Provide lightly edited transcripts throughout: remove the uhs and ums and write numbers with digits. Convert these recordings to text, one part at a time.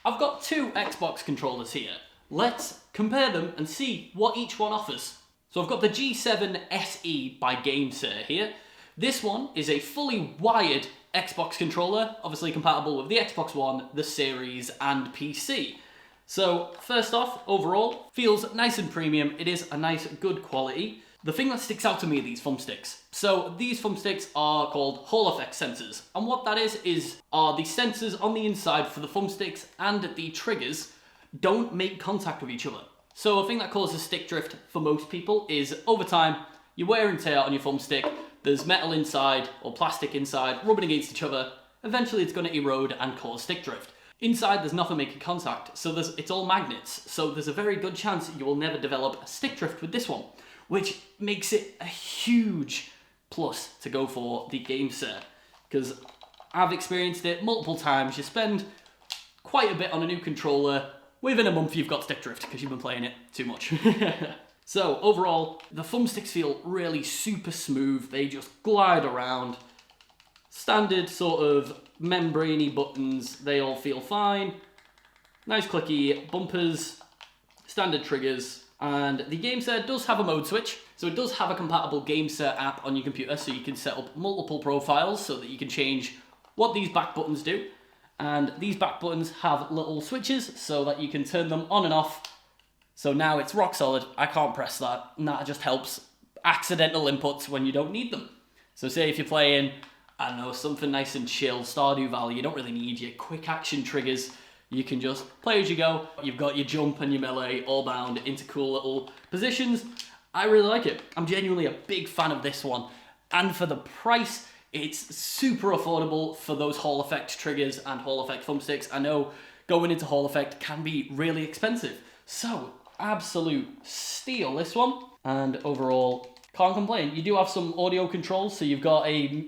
I've got two Xbox controllers here. Let's compare them and see what each one offers. So I've got the G7 SE by Gamesir here. This one is a fully wired Xbox controller, obviously compatible with the Xbox One, the Series, and PC. So first off, overall, feels nice and premium. It is a nice, good quality. The thing that sticks out to me are these thumbsticks. So these thumbsticks are called Hall effect sensors. And what that are the sensors on the inside for the thumbsticks and the triggers don't make contact with each other. So a thing that causes stick drift for most people is over time, you wear and tear on your thumbstick, there's metal inside or plastic inside rubbing against each other. Eventually it's going to erode and cause stick drift. Inside there's nothing making contact, so it's all magnets. So there's a very good chance you will never develop a stick drift with this one, which makes it a huge plus to go for the Gamesir, because I've experienced it multiple times. You spend quite a bit on a new controller, within a month you've got stick drift because you've been playing it too much. So overall, the thumbsticks feel really super smooth. They just glide around. Standard sort of membrane-y buttons, they all feel fine. Nice clicky bumpers, standard triggers, and the Gamesir does have a mode switch. So it does have a compatible Gamesir app on your computer, so you can set up multiple profiles so that you can change what these back buttons do. And these back buttons have little switches so that you can turn them on and off. So now it's rock solid, I can't press that, and that just helps accidental inputs when you don't need them. So say if you're playing, I don't know, something nice and chill, Stardew Valley, you don't really need your quick action triggers, you can just play as you go. You've got your jump and your melee all bound into cool little positions. I really like it. I'm genuinely a big fan of this one. And for the price, it's super affordable for those Hall effect triggers and Hall effect thumbsticks. I know going into Hall effect can be really expensive. So, absolute steal, this one. And overall, can't complain. You do have some audio controls, so you've got a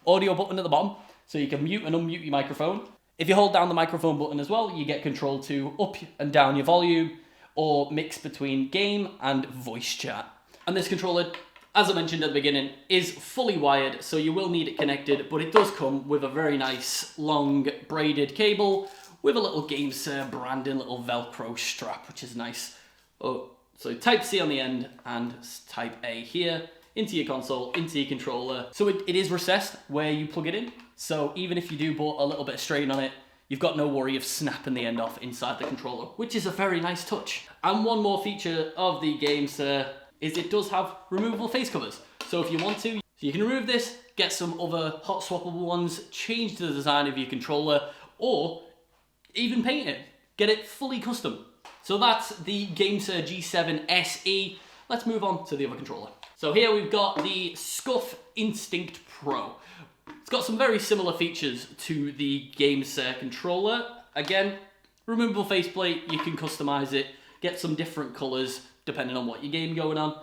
audio button at the bottom, so you can mute and unmute your microphone. If you hold down the microphone button as well, you get control to up and down your volume, or mix between game and voice chat. And this controller, as I mentioned at the beginning, is fully wired, so you will need it connected, but it does come with a very nice long braided cable with a little Gamesir branding, little Velcro strap, which is nice. Oh, so Type C on the end and Type A here, into your console, into your controller. So it is recessed where you plug it in. So even if you do put a little bit of strain on it, you've got no worry of snapping the end off inside the controller, which is a very nice touch. And one more feature of the Gamesir is it does have removable face covers. So if you want to, you can remove this, get some other hot swappable ones, change the design of your controller, or even paint it. Get it fully custom. So that's the Gamesir G7 SE. Let's move on to the other controller. So here we've got the Scuf Instinct Pro. It's got some very similar features to the Gamesir controller. Again, removable faceplate, you can customize it, get some different colors depending on what your game going on.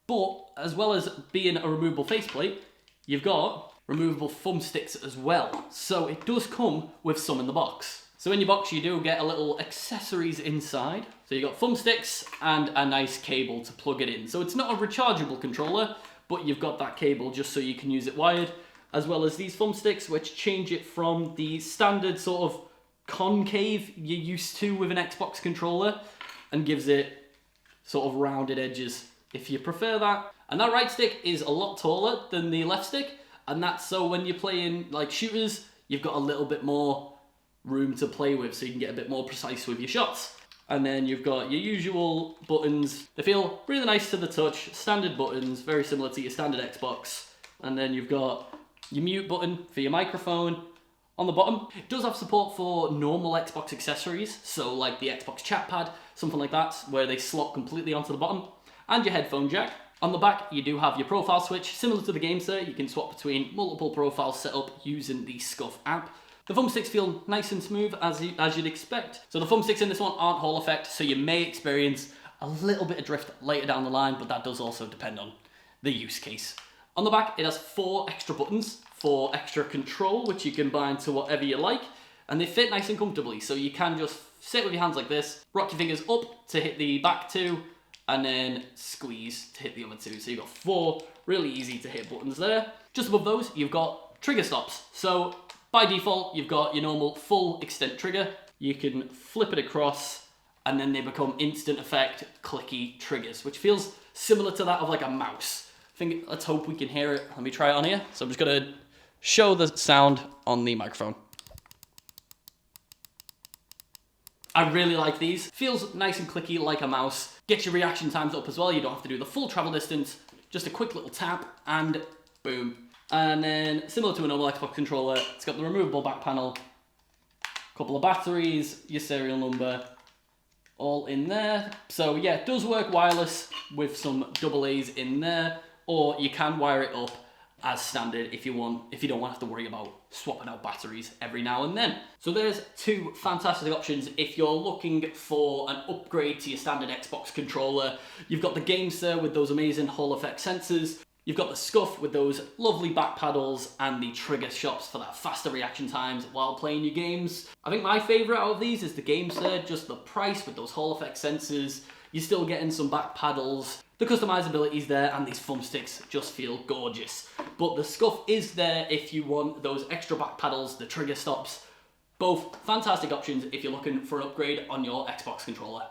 But as well as being a removable faceplate, you've got removable thumbsticks as well. So it does come with some in the box. So in your box you do get a little accessories inside. So you've got thumbsticks and a nice cable to plug it in. So it's not a rechargeable controller, but you've got that cable just so you can use it wired, as well as these thumbsticks which change it from the standard sort of concave you're used to with an Xbox controller and gives it sort of rounded edges if you prefer that. And that right stick is a lot taller than the left stick, and that's so when you're playing like shooters, you've got a little bit more room to play with, so you can get a bit more precise with your shots. And then you've got your usual buttons. They feel really nice to the touch, standard buttons, very similar to your standard Xbox. And then you've got your mute button for your microphone on the bottom. It does have support for normal Xbox accessories, so like the Xbox chat pad, something like that, where they slot completely onto the bottom, and your headphone jack. On the back, you do have your profile switch, similar to the Gamesir. You can swap between multiple profiles set up using the Scuf app. The thumbsticks feel nice and smooth, as you'd expect. So the thumbsticks in this one aren't Hall effect, so you may experience a little bit of drift later down the line, but that does also depend on the use case. On the back, it has 4 extra buttons for extra control, which you can bind to whatever you like, and they fit nice and comfortably, so you can just sit with your hands like this, rock your fingers up to hit the back 2, and then squeeze to hit the other 2. So you've got 4 really easy to hit buttons there. Just above those, you've got trigger stops. So by default, you've got your normal full extent trigger. you can flip it across and then they become instant effect clicky triggers, which feels similar to that of like a mouse. Let's hope we can hear it. Let me try it on here. So I'm just gonna show the sound on the microphone. I really like these. Feels nice and clicky like a mouse. Gets your reaction times up as well. You don't have to do the full travel distance. Just a quick little tap and boom. And then similar to a normal Xbox controller, it's got the removable back panel, couple of batteries, your serial number, all in there. So yeah, it does work wireless with some AA's in there, or you can wire it up as standard if you don't want to have to worry about swapping out batteries every now and then. So there's two fantastic options if you're looking for an upgrade to your standard Xbox controller. You've got the Gamesir with those amazing Hall effect sensors. You've got the Scuf with those lovely back paddles and the trigger shots for that faster reaction times while playing your games. I think my favourite out of these is the Gamesir, just the price with those Hall effect sensors. You're still getting some back paddles. The customizability is there and these thumbsticks just feel gorgeous. But the Scuf is there if you want those extra back paddles, the trigger stops. Both fantastic options if you're looking for an upgrade on your Xbox controller.